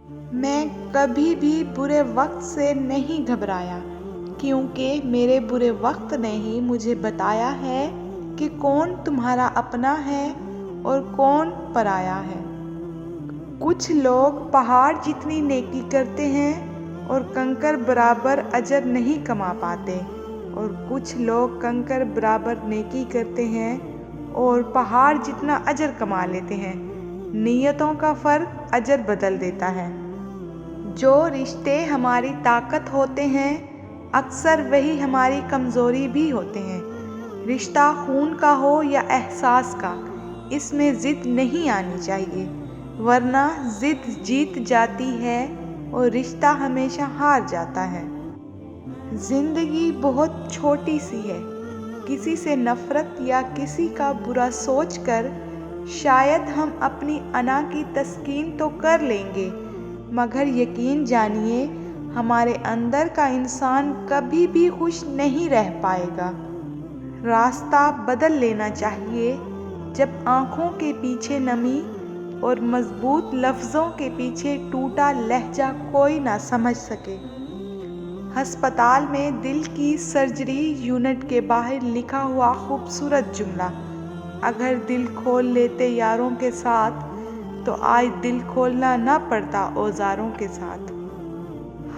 میں کبھی بھی برے وقت سے نہیں گھبرایا، کیونکہ میرے برے وقت نے ہی مجھے بتایا ہے کہ کون تمہارا اپنا ہے اور کون پرایا ہے۔ کچھ لوگ پہاڑ جتنی نیکی کرتے ہیں اور کنکر برابر اجر نہیں کما پاتے، اور کچھ لوگ کنکر برابر نیکی کرتے ہیں اور پہاڑ جتنا اجر کما لیتے ہیں۔ نیتوں کا فرق اجر بدل دیتا ہے۔ جو رشتے ہماری طاقت ہوتے ہیں، اکثر وہی ہماری کمزوری بھی ہوتے ہیں۔ رشتہ خون کا ہو یا احساس کا، اس میں ضد نہیں آنی چاہیے، ورنہ ضد جیت جاتی ہے اور رشتہ ہمیشہ ہار جاتا ہے۔ زندگی بہت چھوٹی سی ہے۔ کسی سے نفرت یا کسی کا برا سوچ کر شاید ہم اپنی انا کی تسکین تو کر لیں گے، مگر یقین جانیے ہمارے اندر کا انسان کبھی بھی خوش نہیں رہ پائے گا۔ راستہ بدل لینا چاہیے جب آنکھوں کے پیچھے نمی اور مضبوط لفظوں کے پیچھے ٹوٹا لہجہ کوئی نہ سمجھ سکے۔ ہسپتال میں دل کی سرجری یونٹ کے باہر لکھا ہوا خوبصورت جملہ، اگر دل کھول لیتے یاروں کے ساتھ تو آج دل کھولنا نہ پڑتا اوزاروں کے ساتھ۔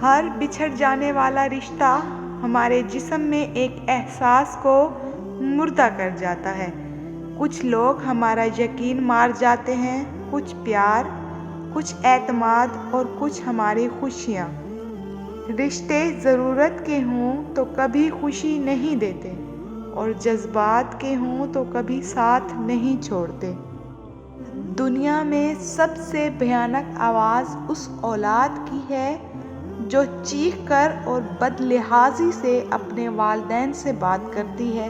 ہر بچھڑ جانے والا رشتہ ہمارے جسم میں ایک احساس کو مردہ کر جاتا ہے۔ کچھ لوگ ہمارا یقین مار جاتے ہیں، کچھ پیار، کچھ اعتماد اور کچھ ہماری خوشیاں۔ رشتے ضرورت کے ہوں تو کبھی خوشی نہیں دیتے، اور جذبات کے ہوں تو کبھی ساتھ نہیں چھوڑتے۔ دنیا میں سب سے بھیانک آواز اس اولاد کی ہے جو چیخ کر اور بد لحاظی سے اپنے والدین سے بات کرتی ہے